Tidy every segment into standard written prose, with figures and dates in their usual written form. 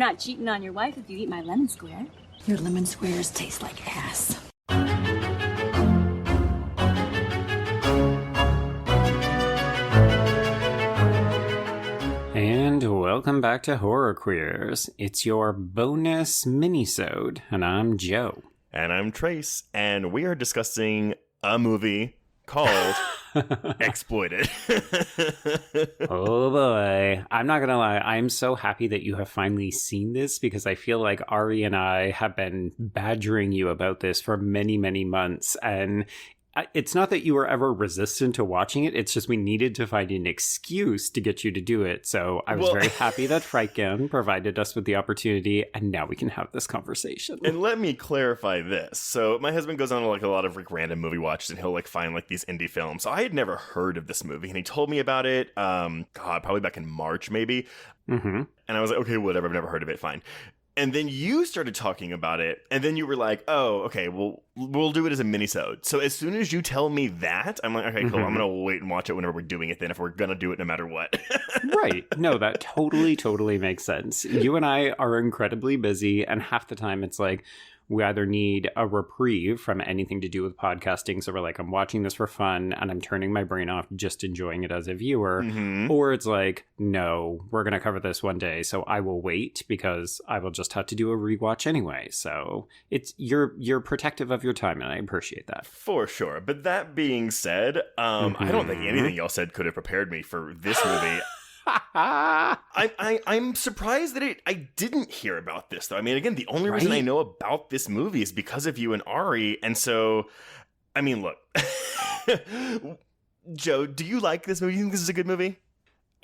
not cheating on your wife if you eat my lemon square. Your lemon squares taste like ass. And welcome back to Horror Queers. It's your bonus mini-sode, and I'm Joe. And I'm Trace, and we are discussing a movie called Exploited. Oh boy. I'm not gonna lie, I'm so happy that you have finally seen this because I feel like Ari and I have been badgering you about this for many, many months, and it's not that you were ever resistant to watching it, it's just we needed to find an excuse to get you to do it. So I was very happy that Friken provided us with the opportunity, and now we can have this conversation. And let me clarify this. So my husband goes on like a lot of like random movie watches, and he'll like find like these indie films. So I had never heard of this movie, and he told me about it, probably back in March maybe. Mm-hmm. And I was like, okay, whatever, I've never heard of it, fine. And then you started talking about it, and then you were like, oh, okay, well, we'll do it as a mini-sode. So as soon as you tell me that, I'm like, okay, cool, I'm going to wait and watch it whenever we're doing it then, if we're going to do it no matter what. Right. No, that totally makes sense. You and I are incredibly busy, and half the time it's like, we either need a reprieve from anything to do with podcasting, so we're like, I'm watching this for fun, and I'm turning my brain off, just enjoying it as a viewer, or it's like, no, we're going to cover this one day, so I will wait, because I will just have to do a rewatch anyway. So it's you're protective of your time, and I appreciate that. For sure. But that being said, I don't think anything y'all said could have prepared me for this movie. I'm surprised that I didn't hear about this, though. I mean, again, the only reason I know about this movie is because of you and Ari, and so, I mean, look. Joe, do you like this movie? You think this is a good movie?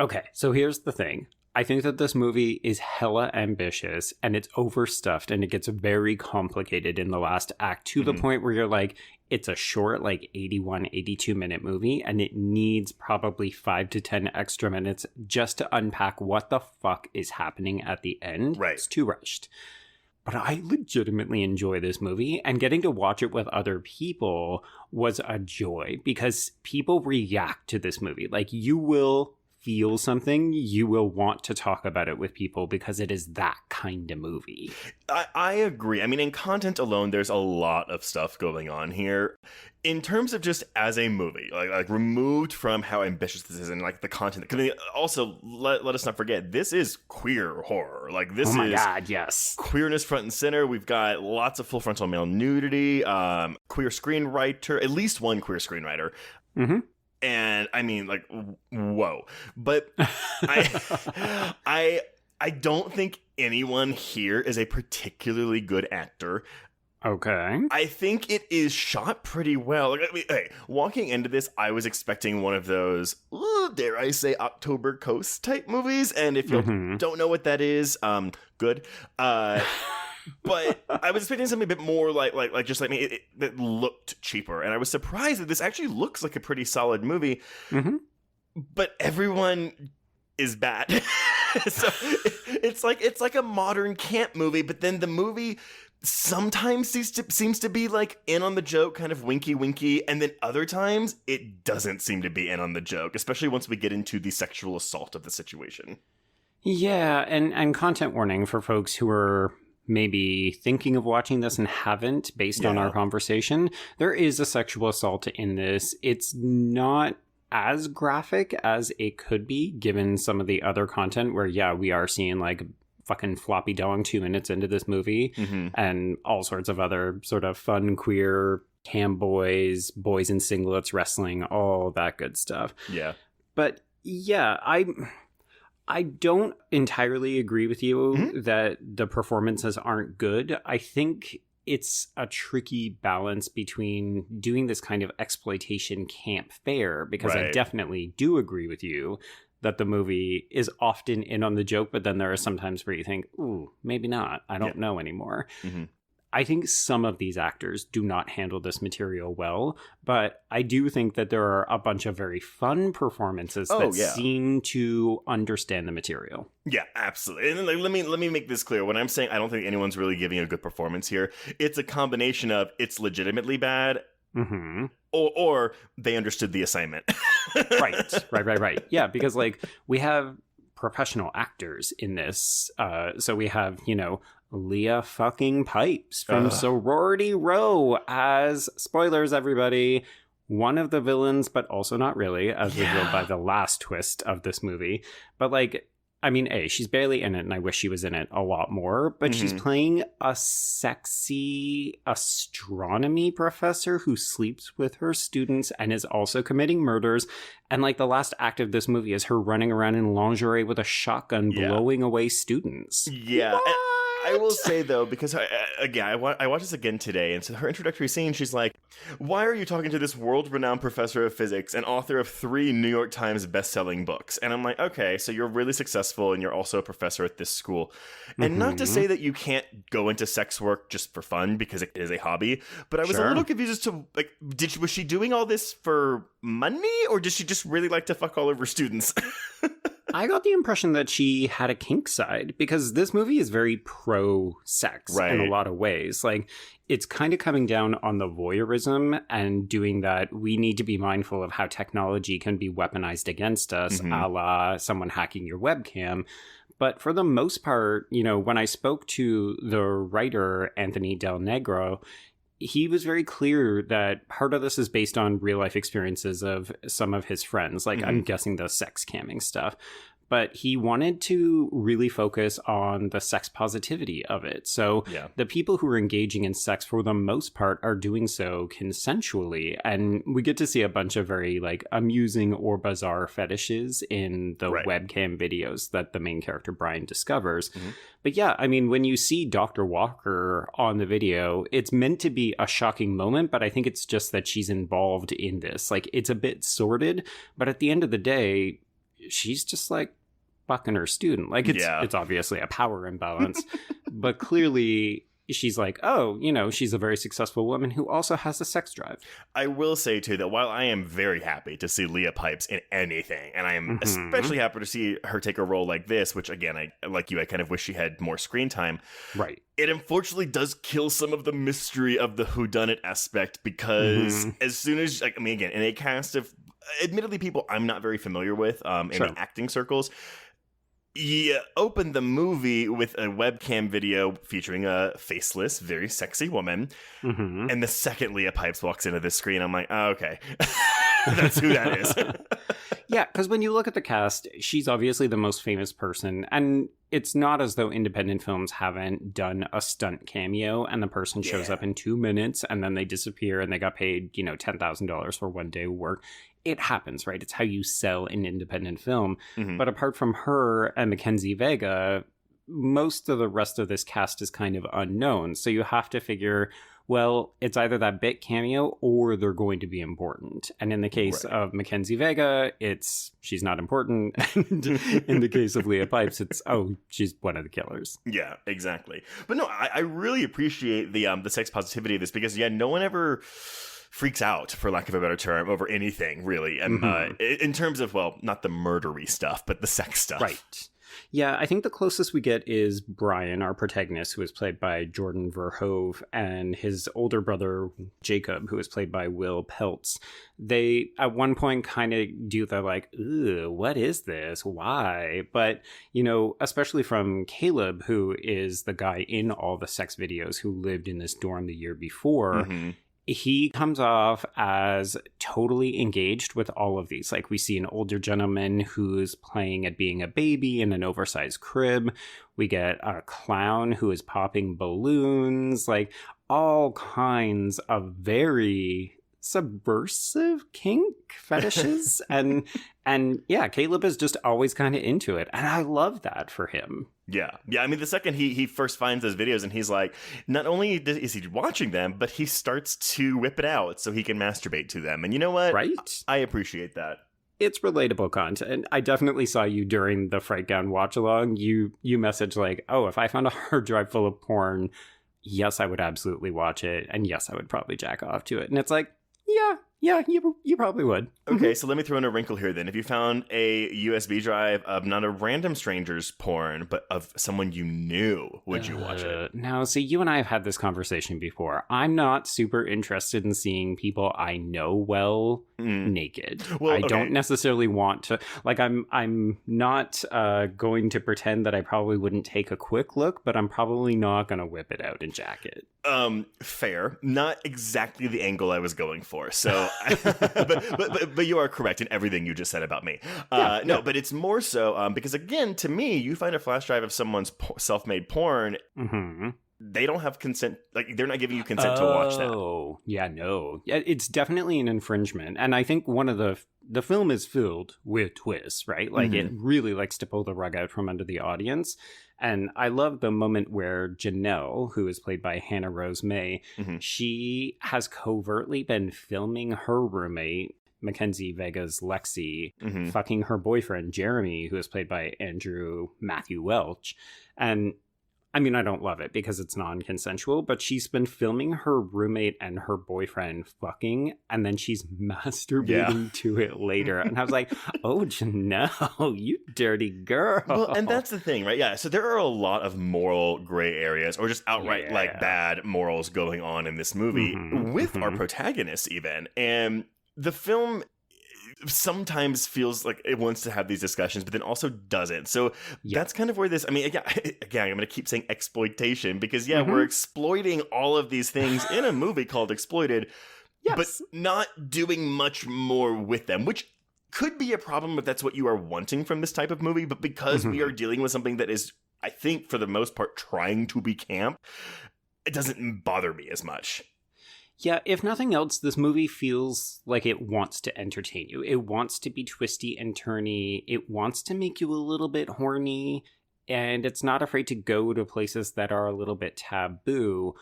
Okay, so here's the thing. I think that this movie is hella ambitious, and it's overstuffed, and it gets very complicated in the last act, to the point where you're like, it's a short, like 81, 82 minute movie, and it needs probably 5 to 10 extra minutes just to unpack what the fuck is happening at the end. Right. It's too rushed. But I legitimately enjoy this movie, and getting to watch it with other people was a joy, because people react to this movie. Like, you will feel something, you will want to talk about it with people, because it is that kind of movie. I agree. I mean, in content alone, there's a lot of stuff going on here. In terms of just as a movie, like removed from how ambitious this is and like the content. Also, let us not forget, this is queer horror. Like, this is, oh my God, yes, queerness front and center. We've got lots of full frontal male nudity, queer screenwriter, at least one queer screenwriter. Mm-hmm. And I mean, like, whoa. But I don't think anyone here is a particularly good actor. Okay. I think it is shot pretty well. Like, I mean, hey, walking into this, I was expecting one of those, dare I say, October Coast type movies. And if you don't know what that is, good. But I was expecting something a bit more like me, that looked cheaper. And I was surprised that this actually looks like a pretty solid movie. Mm-hmm. But everyone is bad. So it's like a modern camp movie, but then the movie sometimes seems to be like in on the joke, kind of winky, and then other times it doesn't seem to be in on the joke, especially once we get into the sexual assault of the situation. Yeah, and content warning for folks who are maybe thinking of watching this and haven't, based on our conversation. There is a sexual assault in this. It's not as graphic as it could be, given some of the other content where, we are seeing like fucking floppy dong 2 minutes into this movie, and all sorts of other sort of fun, queer, cam boys in singlets, wrestling, all that good stuff. Yeah. But yeah, I don't entirely agree with you that the performances aren't good. I think it's a tricky balance between doing this kind of exploitation camp fare, because I definitely do agree with you that the movie is often in on the joke, but then there are some times where you think, ooh, maybe not. I don't know anymore. Mm-hmm. I think some of these actors do not handle this material well, but I do think that there are a bunch of very fun performances that seem to understand the material. Yeah, absolutely. And like, let me make this clear. When I'm saying I don't think anyone's really giving a good performance here, it's a combination of it's legitimately bad, or they understood the assignment. Right. Yeah, because like we have professional actors in this. So we have, Leah FUCKING Pipes from Sorority Row as, spoilers everybody, one of the villains, but also not really, as revealed by the last twist of this movie. But she's barely in it, and I wish she was in it a lot more, but she's playing a sexy astronomy professor who sleeps with her students and is also committing murders. And the last act of this movie is her running around in lingerie with a shotgun blowing away students. Yeah. I will say, though, because, I watched this again today, and so her introductory scene, she's like, why are you talking to this world-renowned professor of physics and author of 3 New York Times best-selling books? And I'm like, okay, so you're really successful, and you're also a professor at this school. And not to say that you can't go into sex work just for fun, because it is a hobby, but I was a little confused as to, was she doing all this for money, or did she just really like to fuck all of her students? I got the impression that she had a kink side, because this movie is very pro-sex in a lot of ways. It's kind of coming down on the voyeurism and doing that. We need to be mindful of how technology can be weaponized against us, a la someone hacking your webcam. But for the most part, when I spoke to the writer, Anthony Del Negro, he was very clear that part of this is based on real life experiences of some of his friends. I'm guessing the sex camming stuff. But he wanted to really focus on the sex positivity of it. So the people who are engaging in sex, for the most part, are doing so consensually. And we get to see a bunch of very amusing or bizarre fetishes in the webcam videos that the main character, Brian, discovers. But when you see Dr. Walker on the video, it's meant to be a shocking moment, but I think it's just that she's involved in this. It's a bit sordid, but at the end of the day, she's just fucking her student. It's obviously a power imbalance, but clearly she's she's a very successful woman who also has a sex drive. I will say too that while I am very happy to see Leah Pipes in anything, and I am especially happy to see her take a role like this, which again, I kind of wish she had more screen time. Right. It unfortunately does kill some of the mystery of the whodunit aspect, because as soon as, again, in a cast of admittedly people I'm not very familiar with in acting circles, you open the movie with a webcam video featuring a faceless, very sexy woman, and the second Leah Pipes walks into the screen, I'm like, oh, okay, that's who that is. Yeah, because when you look at the cast, she's obviously the most famous person, and it's not as though independent films haven't done a stunt cameo and the person shows up in 2 minutes and then they disappear and they got paid, $10,000 for one day of work. It happens, right? It's how you sell an independent film. But apart from her and Mackenzie Vega, most of the rest of this cast is kind of unknown. So you have to figure, well, it's either that bit cameo or they're going to be important. And in the case of Mackenzie Vega, she's not important. And in the case of Leah Pipes, she's one of the killers. Yeah, exactly. But no, I really appreciate the sex positivity of this, because no one ever freaks out, for lack of a better term, over anything, really. And in terms of, not the murdery stuff, but the sex stuff. Right. Yeah, I think the closest we get is Brian, our protagonist, who is played by Jordan Verhoeven, and his older brother, Jacob, who is played by Will Peltz. They, at one point, kind of do the ooh, what is this? Why? But, especially from Caleb, who is the guy in all the sex videos who lived in this dorm the year before, he comes off as totally engaged with all of these. We see an older gentleman who's playing at being a baby in an oversized crib. We get a clown who is popping balloons, all kinds of very subversive kink fetishes. and Caleb is just always kind of into it. And I love that for him. Yeah. The second he first finds those videos, and he's like, not only is he watching them, but he starts to whip it out so he can masturbate to them. And you know what? Right? I appreciate that. It's relatable content. I definitely saw you during the Fright Gown watch along. You messaged if I found a hard drive full of porn, yes, I would absolutely watch it. And yes, I would probably jack off to it. And it's Yeah, you probably would. Okay, so let me throw in a wrinkle here then. If you found a USB drive of not a random stranger's porn, but of someone you knew, would you watch it? Now, see, you and I have had this conversation before. I'm not super interested in seeing people I know well naked. Well, I okay. don't necessarily want to. Like, I'm not going to pretend that I probably wouldn't take a quick look, but I'm probably not going to whip it out and jack it. Fair. Not exactly the angle I was going for. So, but you are correct in everything you just said about me. No, but it's more so because again, to me, you find a flash drive of someone's self-made porn. Mm-hmm. They don't have consent. Like they're not giving you consent to watch that. Oh, yeah, no. It's definitely an infringement. And I think one of the film is filled with twists, right? Like it really likes to pull the rug out from under the audience. And I love the moment where Janelle, who is played by Hannah Rose May, she has covertly been filming her roommate, Mackenzie Vega's Lexi, fucking her boyfriend, Jeremy, who is played by Andrew Matthew Welch. And I mean, I don't love it because it's non-consensual, but she's been filming her roommate and her boyfriend fucking, and then she's masturbating to it later. And I was like, oh, Janelle, you dirty girl. Well, and that's the thing, right? Yeah. So there are a lot of moral gray areas or just outright like bad morals going on in this movie with our protagonists even. And the film sometimes feels like it wants to have these discussions, but then also doesn't. So that's kind of where this, I mean, again, I'm going to keep saying exploitation because, we're exploiting all of these things in a movie called Exploited, but not doing much more with them, which could be a problem if that's what you are wanting from this type of movie. But because we are dealing with something that is, I think, for the most part, trying to be camp, it doesn't bother me as much. Yeah, if nothing else, this movie feels like it wants to entertain you. It wants to be twisty and turny. It wants to make you a little bit horny. And it's not afraid to go to places that are a little bit taboo.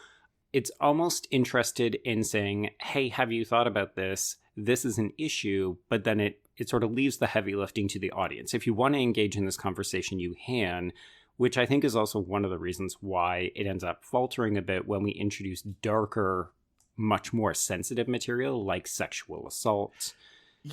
It's almost interested in saying, hey, have you thought about this? This is an issue. But then it sort of leaves the heavy lifting to the audience. If you want to engage in this conversation, you can. Which I think is also one of the reasons why it ends up faltering a bit when we introduce darker, much more sensitive material like sexual assault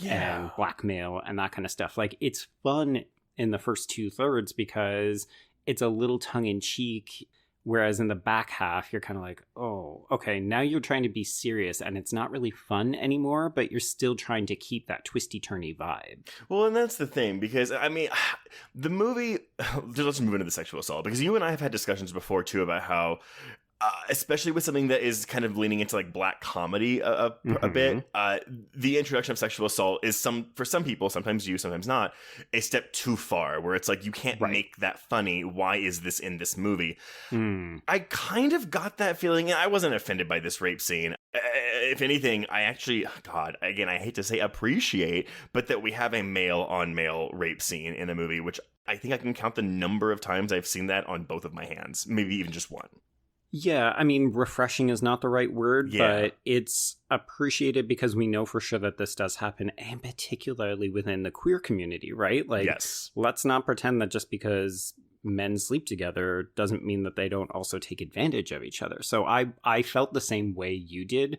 and blackmail and that kind of stuff. Like, it's fun in the first 2/3 because it's a little tongue-in-cheek, whereas in the back half you're kind of like, oh, okay, now you're trying to be serious and it's not really fun anymore, but you're still trying to keep that twisty-turny vibe. Well, and that's the thing, because I mean, the movie, let's move into the sexual assault, because you and I have had discussions before too about how especially with something that is kind of leaning into like black comedy a bit, the introduction of sexual assault is for some people, sometimes you, sometimes not, a step too far, where it's like, you can't make that funny. Why is this in this movie? I kind of got that feeling, and I wasn't offended by this rape scene. If anything, I actually, God, again, I hate to say appreciate, but that we have a male on male rape scene in a movie, which I think I can count the number of times I've seen that on both of my hands, maybe even just one. Yeah, I mean, refreshing is not the right word, but it's appreciated because we know for sure that this does happen, and particularly within the queer community, right? Like, let's not pretend that just because men sleep together doesn't mean that they don't also take advantage of each other. So I felt the same way you did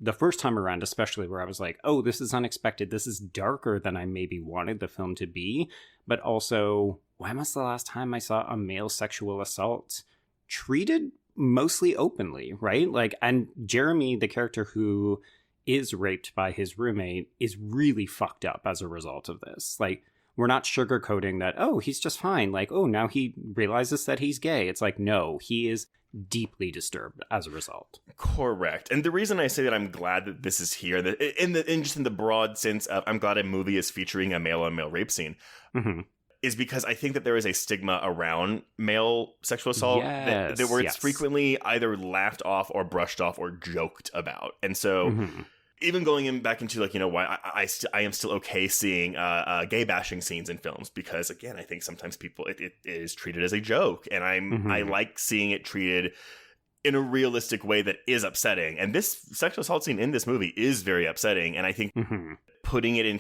the first time around, especially, where I was like, oh, this is unexpected. This is darker than I maybe wanted the film to be. But also, when was the last time I saw a male sexual assault treated mostly openly, right? Like, and Jeremy, the character who is raped by his roommate, is really fucked up as a result of this. Like, we're not sugarcoating that, oh, he's just fine. Like, oh, now he realizes that he's gay. It's like, no, he is deeply disturbed as a result. Correct. And the reason I say that I'm glad that this is here, that in the broad sense of I'm glad a movie is featuring a male on male rape scene, is because I think that there is a stigma around male sexual assault that where it's frequently either laughed off or brushed off or joked about. And so even going back into, like, you know, why I am still okay seeing gay bashing scenes in films, because again, I think sometimes people it is treated as a joke, and I like seeing it treated in a realistic way that is upsetting. And this sexual assault scene in this movie is very upsetting, and I think putting it in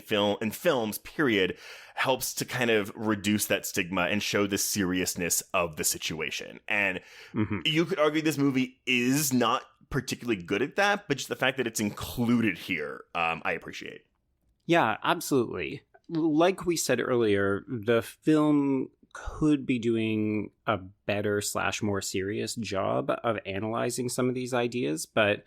films, period, helps to kind of reduce that stigma and show the seriousness of the situation. And you could argue this movie is not particularly good at that, but just the fact that it's included here, I appreciate. Yeah, absolutely. Like we said earlier, the film could be doing a better / more serious job of analyzing some of these ideas, but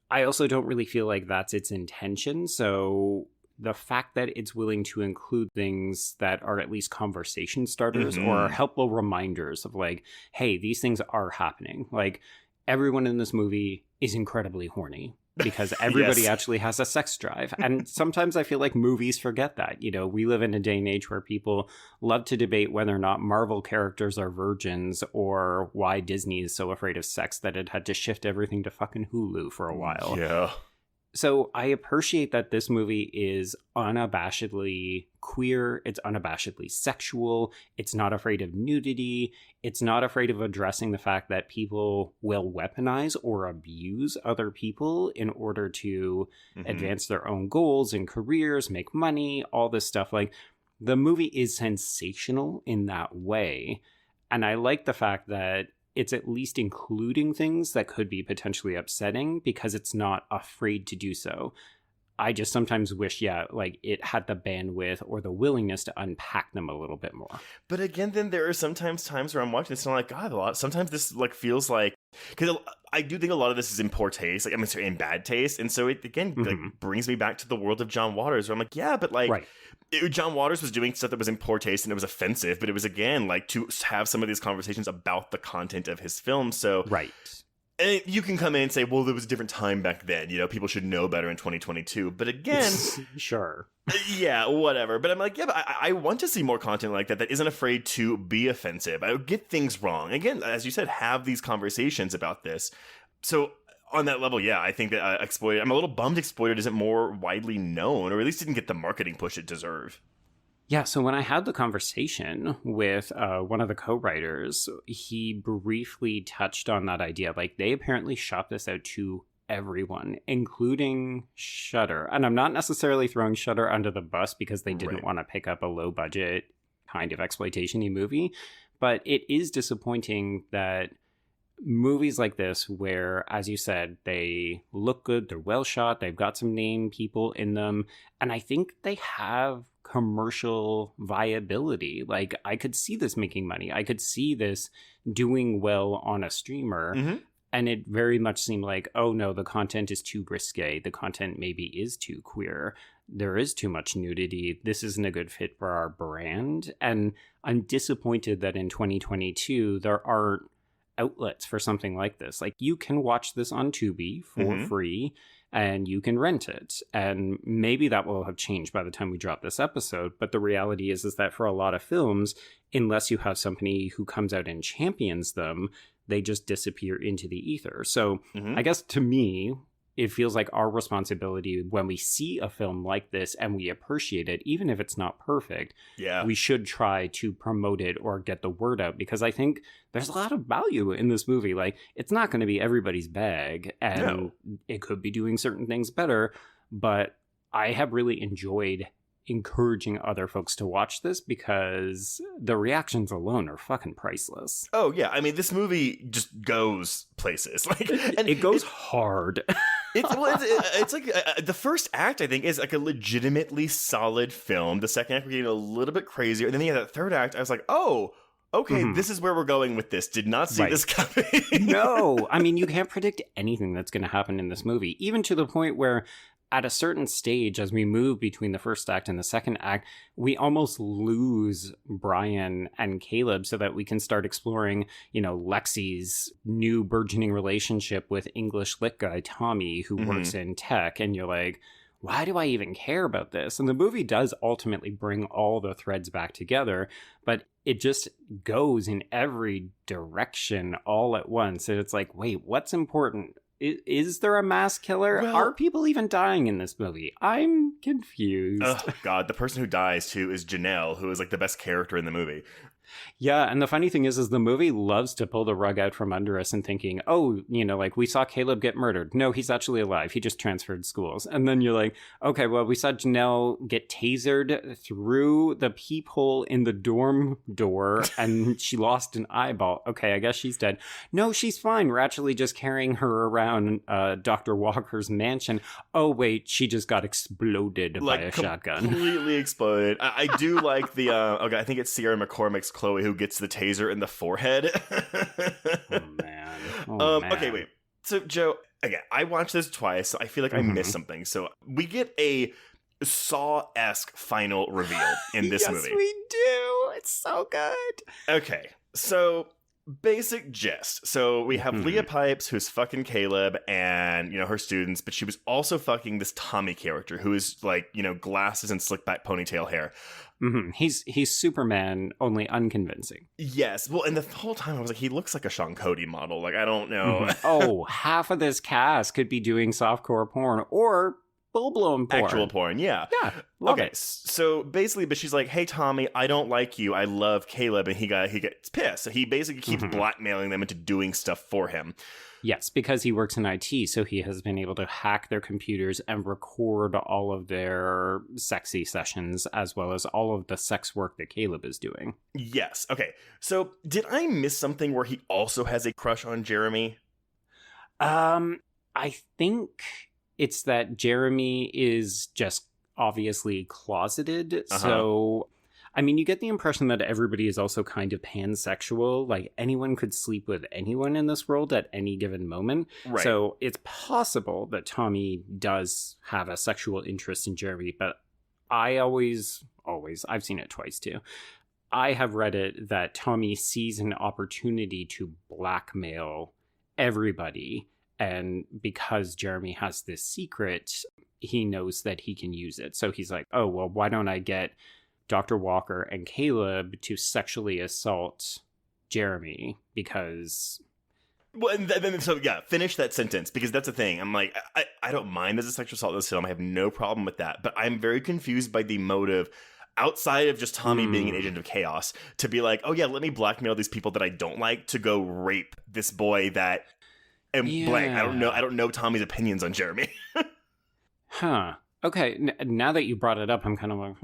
I also don't really feel like that's its intention. So the fact that it's willing to include things that are at least conversation starters or helpful reminders of like, hey, these things are happening. Like, everyone in this movie is incredibly horny because everybody actually has a sex drive. And sometimes I feel like movies forget that. You know, we live in a day and age where people love to debate whether or not Marvel characters are virgins or why Disney is so afraid of sex that it had to shift everything to fucking Hulu for a while. Yeah. So I appreciate that this movie is unabashedly queer. It's unabashedly sexual. It's not afraid of nudity. It's not afraid of addressing the fact that people will weaponize or abuse other people in order to advance their own goals and careers, make money, all this stuff. Like, the movie is sensational in that way. And I like the fact that it's at least including things that could be potentially upsetting because it's not afraid to do so. I just sometimes wish, like it had the bandwidth or the willingness to unpack them a little bit more. But again, then there are sometimes times where I'm watching this and I'm like, God, a lot. Sometimes this like feels like, because I do think a lot of this is in poor taste, like, I mean, sorry, in bad taste. And so it, again, like brings me back to the world of John Waters where I'm like, yeah, but like, John Waters was doing stuff that was in poor taste and it was offensive, but it was, again, like to have some of these conversations about the content of his film. So and you can come in and say, well, there was a different time back then. You know, people should know better in 2022. But again, sure. Yeah, whatever. But I'm like, yeah, but I want to see more content like that isn't afraid to be offensive. I would get things wrong. Again, as you said, have these conversations about this. So on that level, yeah, I think that Exploited, I'm a little bummed Exploited isn't more widely known, or at least didn't get the marketing push it deserved. Yeah, so when I had the conversation with one of the co-writers, he briefly touched on that idea. Like, they apparently shot this out to everyone, including Shudder. And I'm not necessarily throwing Shudder under the bus because they didn't want to pick up a low-budget kind of exploitation-y movie. But it is disappointing that movies like this, where, as you said, they look good, they're well shot, they've got some name people in them, and I think they have commercial viability. Like, I could see this making money. I could see this doing well on a streamer. And it very much seemed like, oh no, the content is too risque. The content maybe is too queer. There is too much nudity. This isn't a good fit for our brand. And I'm disappointed that in 2022, there aren't outlets for something like this. Like, you can watch this on Tubi for free and you can rent it. And maybe that will have changed by the time we drop this episode. But the reality is that for a lot of films, unless you have somebody who comes out and champions them, they just disappear into the ether. So I guess to me, it feels like our responsibility when we see a film like this and we appreciate it, even if it's not perfect, we should try to promote it or get the word out, because I think there's a lot of value in this movie. Like, it's not going to be everybody's bag, and it could be doing certain things better, but I have really enjoyed encouraging other folks to watch this because the reactions alone are fucking priceless. Oh yeah, I mean, this movie just goes places. Like, and it goes hard. It's like the first act, I think, is like a legitimately solid film. The second act, we're getting a little bit crazier, and then that third act, I was like, oh, okay, this is where we're going with this. Did not see this coming. No, I mean, you can't predict anything that's going to happen in this movie, even to the point where at a certain stage, as we move between the first act and the second act, we almost lose Brian and Caleb so that we can start exploring, you know, Lexi's new burgeoning relationship with English lit guy Tommy, who works in tech. And you're like, why do I even care about this? And the movie does ultimately bring all the threads back together, but it just goes in every direction all at once. And it's like, wait, what's important? Is there a mass killer? Well, are people even dying in this movie? I'm confused. Oh, God. The person who dies, too, is Janelle, who is like the best character in the movie. Yeah, and the funny thing is the movie loves to pull the rug out from under us and thinking, oh, like we saw Caleb get murdered. No, he's actually alive. He just transferred schools. And then you're like, okay, well, we saw Janelle get tasered through the peephole in the dorm door and she lost an eyeball. Okay, I guess she's dead. No, she's fine. We're actually just carrying her around Dr. Walker's mansion. Oh, wait, she just got exploded by a shotgun. Completely exploded. I do like the, I think it's Sierra McCormick's Chloe who gets the taser in the forehead. Oh, man. Oh, man. Okay, wait. So, Joe, again, I watched this twice, so I feel like I missed something. So we get a Saw-esque final reveal in this movie. Yes, we do. It's so good. Okay, so basic gist. So we have Leah Pipes, who's fucking Caleb and, her students, but she was also fucking this Tommy character who is like, glasses and slick back ponytail hair. Mm-hmm. He's Superman, only unconvincing. Yes. Well, and the whole time I was like, he looks like a Sean Cody model. Like, I don't know. Oh, half of this cast could be doing softcore porn or full-blown porn. Actual porn, yeah. Yeah, love it. So basically, but she's like, hey, Tommy, I don't like you. I love Caleb. And he gets pissed. So he basically keeps blackmailing them into doing stuff for him. Yes, because he works in IT, so he has been able to hack their computers and record all of their sexy sessions, as well as all of the sex work that Caleb is doing. Yes. Okay. So did I miss something where he also has a crush on Jeremy? I think it's that Jeremy is just obviously closeted, so... I mean, you get the impression that everybody is also kind of pansexual. Like, anyone could sleep with anyone in this world at any given moment. Right. So it's possible that Tommy does have a sexual interest in Jeremy, but I always, I've seen it twice too. I have read it that Tommy sees an opportunity to blackmail everybody. And because Jeremy has this secret, he knows that he can use it. So he's like, oh, well, why don't I get Dr. Walker and Caleb to sexually assault Jeremy because... Well, and then finish that sentence, because that's the thing. I'm like, I don't mind there's a sexual assault in this film. I have no problem with that. But I'm very confused by the motive outside of just Tommy being an agent of chaos to be like, oh yeah, let me blackmail these people that I don't like to go rape this boy that am blank. I don't know Tommy's opinions on Jeremy. Huh. Okay, now that you brought it up, I'm kind of like,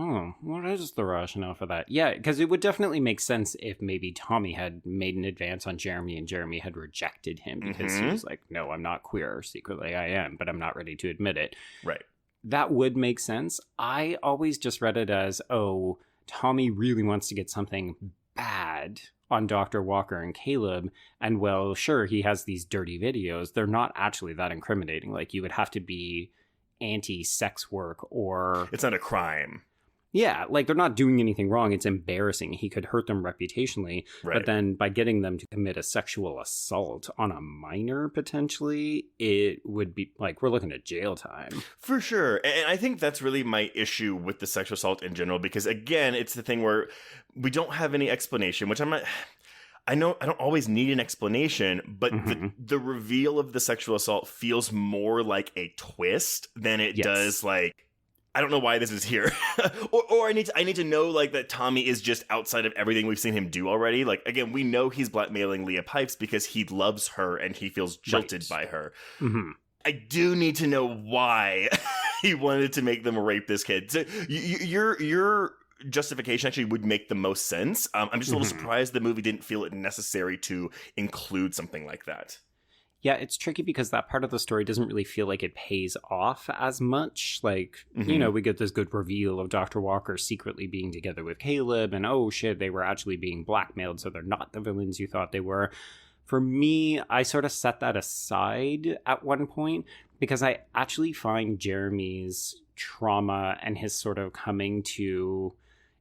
what is the rationale for that? Yeah, because it would definitely make sense if maybe Tommy had made an advance on Jeremy and Jeremy had rejected him because he was like, no, I'm not queer. Secretly I am, but I'm not ready to admit it. Right. That would make sense. I always just read it as, oh, Tommy really wants to get something bad on Dr. Walker and Caleb, and well, sure, he has these dirty videos. They're not actually that incriminating. Like, you would have to be anti-sex work or... It's not a crime. Yeah, like, they're not doing anything wrong. It's embarrassing. He could hurt them reputationally, right. But then by getting them to commit a sexual assault on a minor, potentially, it would be, like, we're looking at jail time. For sure. And I think that's really my issue with the sexual assault in general, because, again, it's the thing where we don't have any explanation, which I'm not... I know I don't always need an explanation, but the reveal of the sexual assault feels more like a twist than it does like, I don't know why this is here. or I need to know like that Tommy is just outside of everything we've seen him do already. Like, again, we know he's blackmailing Leah Pipes because he loves her and he feels jilted by her. I do need to know why he wanted to make them rape this kid. So you're justification actually would make the most sense. I'm just a little surprised the movie didn't feel it necessary to include something like that. Yeah, it's tricky because that part of the story doesn't really feel like it pays off as much. Like, you know, we get this good reveal of Dr. Walker secretly being together with Caleb, and oh shit, they were actually being blackmailed, so they're not the villains you thought they were. For me, I sort of set that aside at one point because I actually find Jeremy's trauma and his sort of coming to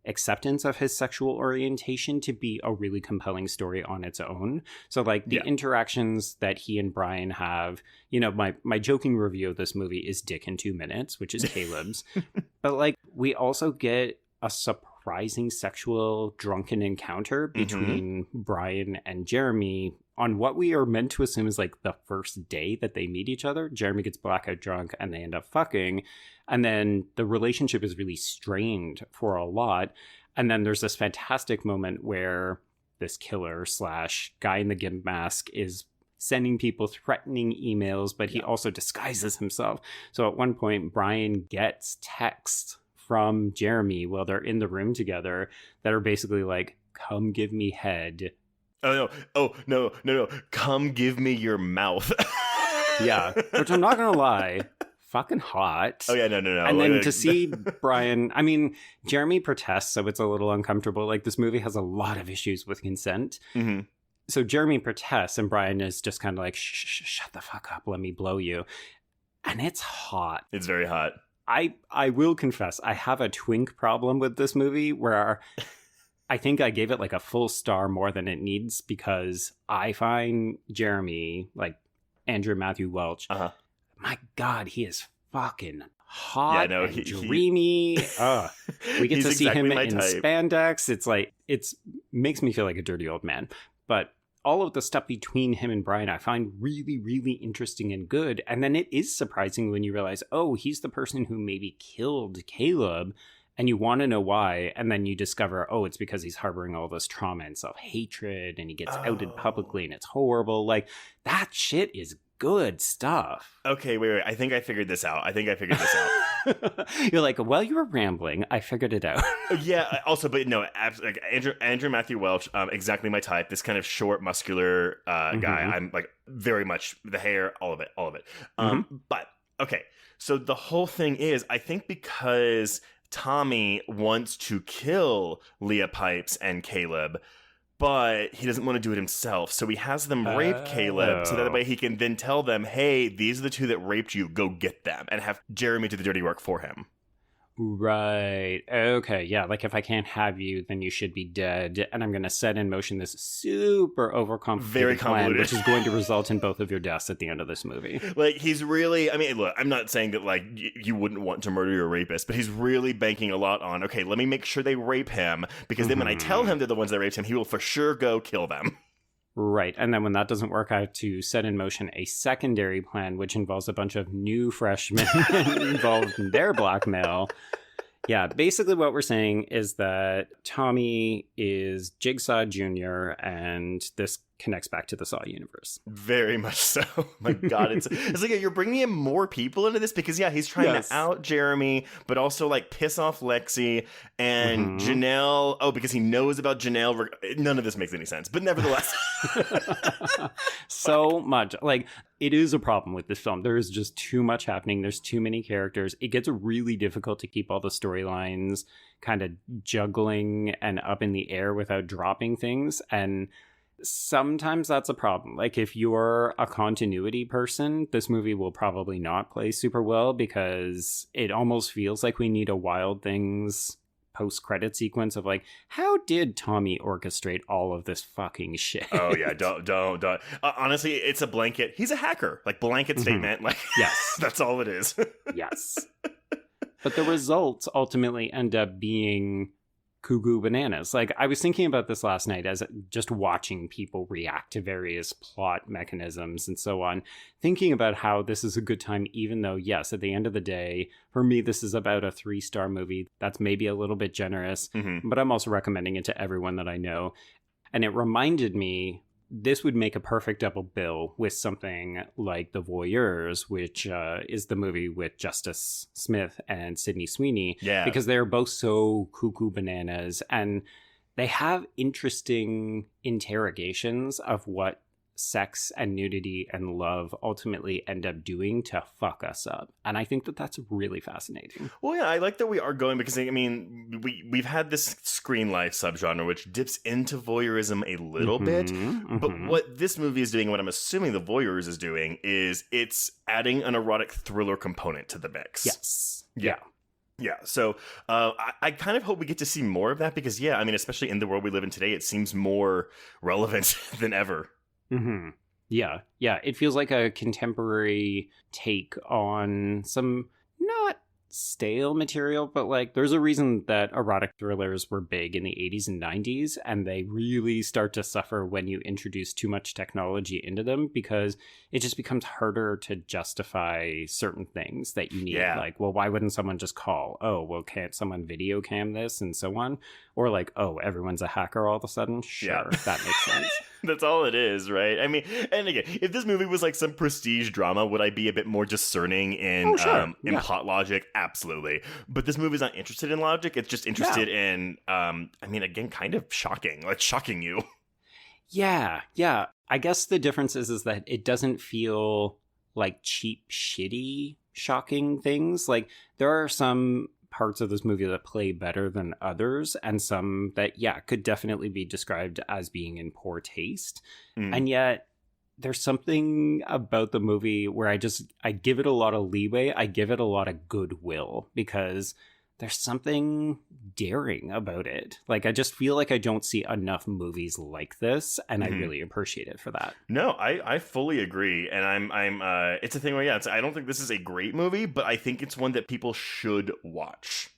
acceptance of his sexual orientation to be a really compelling story on its own. So like the interactions that he and Brian have, you know, my joking review of this movie is Dick in 2 minutes, which is Caleb's. But like we also get a surprising sexual drunken encounter between Brian and Jeremy on what we are meant to assume is like the first day that they meet each other. Jeremy gets blackout drunk and they end up fucking. And then the relationship is really strained for a lot. And then there's this fantastic moment where this killer / guy in the gimp mask is sending people threatening emails, but he also disguises himself. So at one point, Brian gets texts from Jeremy while they're in the room together that are basically like, come give me head. Oh, no. Come give me your mouth. Yeah, which I'm not going to lie, fucking hot. Oh, yeah, no. And then to see Brian, I mean, Jeremy protests, so it's a little uncomfortable. Like, this movie has a lot of issues with consent. Mm-hmm. So Jeremy protests, and Brian is just kind of like, shut the fuck up, let me blow you. And it's hot. It's very hot. I will confess, I have a twink problem with this movie where I think I gave it like a full star more than it needs, because I find Jeremy, like Andrew Matthew Welch, my God, he is fucking hot and dreamy. We get to see him in spandex. It's like, makes me feel like a dirty old man. But all of the stuff between him and Brian I find really, really interesting and good. And then it is surprising when you realize, oh, he's the person who maybe killed Caleb, and you want to know why. And then you discover, oh, it's because he's harboring all this trauma and self-hatred, and he gets outed publicly, and it's horrible. Like, that shit is good stuff. Okay, wait. I think I figured this out. You're like, well, you were rambling. I figured it out. Yeah. Also, but no, like Andrew Matthew Welch, exactly my type. This kind of short, muscular guy. I'm like very much the hair, all of it. But okay, so the whole thing is, I think because Tommy wants to kill Leah Pipes and Caleb, but he doesn't want to do it himself. So he has them rape Caleb, so that way he can then tell them, hey, these are the two that raped you, go get them, and have Jeremy do the dirty work for him. Right. Okay. Yeah. Like, if I can't have you, then you should be dead. And I'm going to set in motion this super overcomplicated plan, which is going to result in both of your deaths at the end of this movie. Like, he's really, I mean, look, I'm not saying that, like, you wouldn't want to murder your rapist, but he's really banking a lot on, okay, let me make sure they rape him, because then when I tell him they're the ones that raped him, he will for sure go kill them. Right. And then when that doesn't work, I have to set in motion a secondary plan, which involves a bunch of new freshmen involved in their blackmail. Yeah, basically what we're saying is that Tommy is Jigsaw Jr., and this connects back to the Saw universe. Very much so. My God, it's like you're bringing in more people into this, because, yeah, he's trying to out Jeremy, but also, like, piss off Lexi and Janelle. Oh, because he knows about Janelle. None of this makes any sense, but nevertheless. So much. Like, it is a problem with this film. There is just too much happening. There's too many characters. It gets really difficult to keep all the storylines kind of juggling and up in the air without dropping things. And sometimes that's a problem. Like, if you're a continuity person, this movie will probably not play super well, because it almost feels like we need a Wild Things post-credit sequence of, like, how did Tommy orchestrate all of this fucking shit? Oh yeah, don't. Honestly, it's a blanket. He's a hacker. Like, blanket statement. Like, yes, that's all it is. Yes. But the results ultimately end up being cuckoo bananas. Like, I was thinking about this last night as just watching people react to various plot mechanisms and so on, thinking about how this is a good time, even though, yes, at the end of the day, for me, this is about a 3-star movie. That's maybe a little bit generous, but I'm also recommending it to everyone that I know. And it reminded me, this would make a perfect double bill with something like The Voyeurs, which is the movie with Justice Smith and Sydney Sweeney. Yeah. Because they're both so cuckoo bananas, and they have interesting interrogations of what sex and nudity and love ultimately end up doing to fuck us up. And I think that that's really fascinating. Well, yeah, I like that we are going, because, I mean, we've had this screen life subgenre which dips into voyeurism a little bit, but what this movie is doing, and what I'm assuming The Voyeurs is doing, is it's adding an erotic thriller component to the mix. Yes. Yeah, so I kind of hope we get to see more of that, because, yeah, I mean, especially in the world we live in today, it seems more relevant than ever. Yeah, it feels like a contemporary take on some not stale material, but like there's a reason that erotic thrillers were big in the 80s and 90s, and they really start to suffer when you introduce too much technology into them, because it just becomes harder to justify certain things that you need. Like, well, why wouldn't someone just call? Oh, well, can't someone video cam this, and so on? Or like, oh, everyone's a hacker all of a sudden? Sure, that makes sense. That's all it is, right? I mean, and again, if this movie was like some prestige drama, would I be a bit more discerning in plot logic? Absolutely. But this movie's not interested in logic. It's just interested in, I mean, again, kind of shocking you. Yeah. I guess the difference is that it doesn't feel like cheap, shitty, shocking things. Like, there are some parts of this movie that play better than others, and some that could definitely be described as being in poor taste. And yet there's something about the movie where I give it a lot of leeway. I give it a lot of goodwill, because there's something daring about it. Like, I just feel like I don't see enough movies like this, and I really appreciate it for that. No, I fully agree, and I'm it's a thing where I don't think this is a great movie, but I think it's one that people should watch.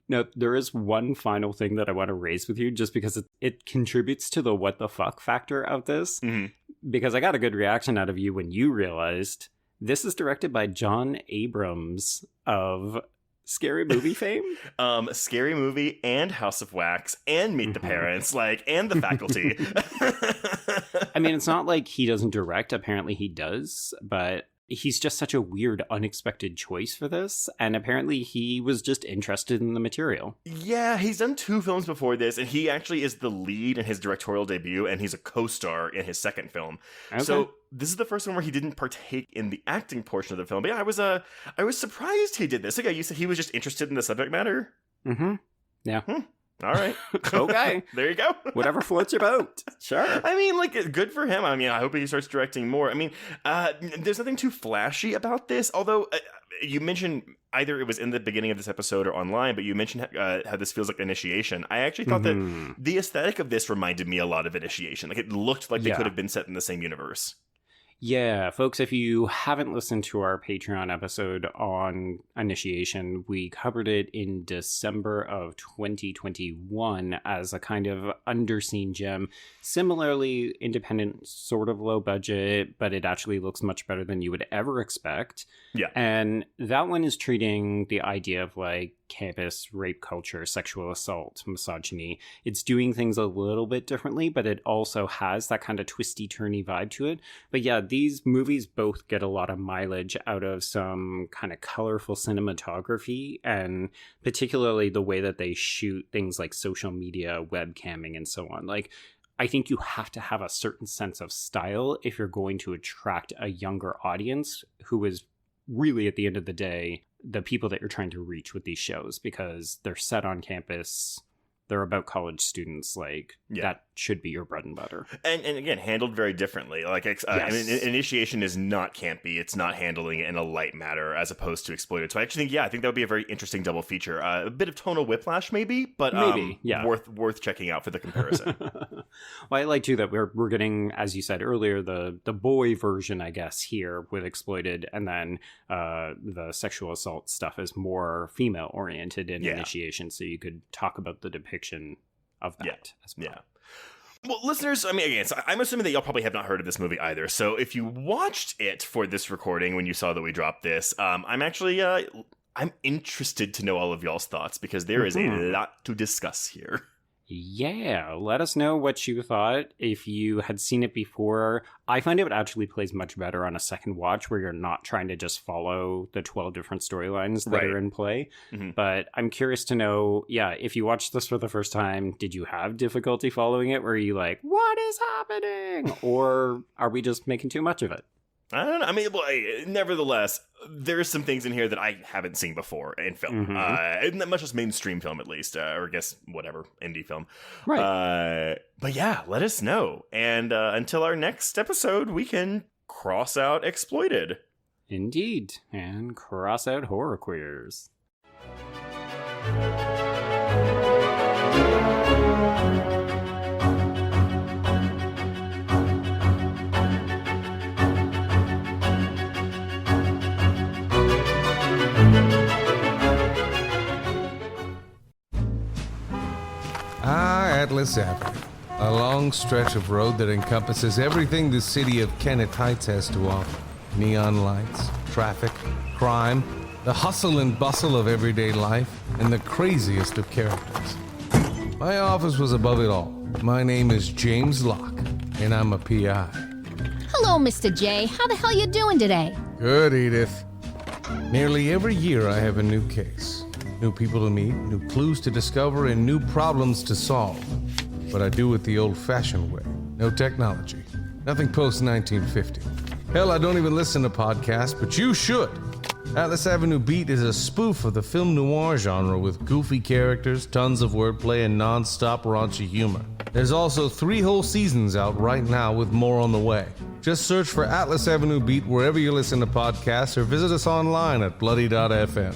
No, there is one final thing that I want to raise with you, just because it contributes to the what the fuck factor of this, because I got a good reaction out of you when you realized this is directed by Jon Abrahams of Scary Movie fame? Scary Movie and House of Wax and Meet the Parents, and The Faculty. I mean, it's not like he doesn't direct. Apparently he does, but he's just such a weird, unexpected choice for this. And apparently he was just interested in the material. Yeah, he's done 2 films before this, and he actually is the lead in his directorial debut, and he's a co-star in his second film. Okay. So this is the first one where he didn't partake in the acting portion of the film. But yeah, I was surprised he did this. Like, you said he was just interested in the subject matter? Yeah. All right. Okay. There you go. Whatever floats your boat. Sure. I mean, good for him. I mean, I hope he starts directing more. I mean, there's nothing too flashy about this, although you mentioned either it was in the beginning of this episode or online, but you mentioned how this feels like Initiation. I actually thought that the aesthetic of this reminded me a lot of Initiation. Like, it looked like they could have been set in the same universe. Yeah, folks, if you haven't listened to our Patreon episode on Initiation, we covered it in December of 2021 as a kind of underseen gem. Similarly, independent, sort of low budget, but it actually looks much better than you would ever expect. Yeah. And that one is treating the idea of like campus rape culture, sexual assault, misogyny. It's doing things a little bit differently, but it also has that kind of twisty-turny vibe to it. But yeah, these movies both get a lot of mileage out of some kind of colorful cinematography, and particularly the way that they shoot things like social media, webcamming, and so on. Like, I think you have to have a certain sense of style if you're going to attract a younger audience who is really, at the end of the day, the people that you're trying to reach with these shows, because they're set on campus. They're about college students. Like, that should be your bread and butter. And again, handled very differently. Like, I mean, Initiation is not campy. It's not handling it in a light manner as opposed to Exploited. So I actually think, I think that would be a very interesting double feature. A bit of tonal whiplash, maybe, but worth checking out for the comparison. Well, I like, too, that we're getting, as you said earlier, the boy version, I guess, here with Exploited, and then the sexual assault stuff is more female-oriented in Initiation, so you could talk about the depiction of that as well. Yeah. Well, listeners, I mean, again, so I'm assuming that y'all probably have not heard of this movie either. So if you watched it for this recording when you saw that we dropped this, I'm actually I'm interested to know all of y'all's thoughts, because there is a lot to discuss here. Yeah, let us know what you thought. If you had seen it before, I find it actually plays much better on a second watch, where you're not trying to just follow the 12 different storylines that are in play. But I'm curious to know, if you watched this for the first time, did you have difficulty following it? Were you like, what is happening? Or are we just making too much of it? I don't know. I mean, nevertheless, there's some things in here that I haven't seen before in film. Not much as mainstream film, at least, or I guess whatever, indie film. Right. But yeah, let us know. And until our next episode, we can cross out Exploited. Indeed, and cross out horror queers. Atlas Avenue, a long stretch of road that encompasses everything the city of Kennett Heights has to offer. Neon lights, traffic, crime, the hustle and bustle of everyday life, and the craziest of characters. My office was above it all. My name is James Locke, and I'm a PI. Hello, Mr. J. How the hell you doing today? Good, Edith. Nearly every year I have a new case. New people to meet, new clues to discover, and new problems to solve. But I do it the old-fashioned way. No technology. Nothing post-1950. Hell, I don't even listen to podcasts, but you should. Atlas Avenue Beat is a spoof of the film noir genre with goofy characters, tons of wordplay, and non-stop raunchy humor. There's also 3 whole seasons out right now with more on the way. Just search for Atlas Avenue Beat wherever you listen to podcasts or visit us online at bloody.fm.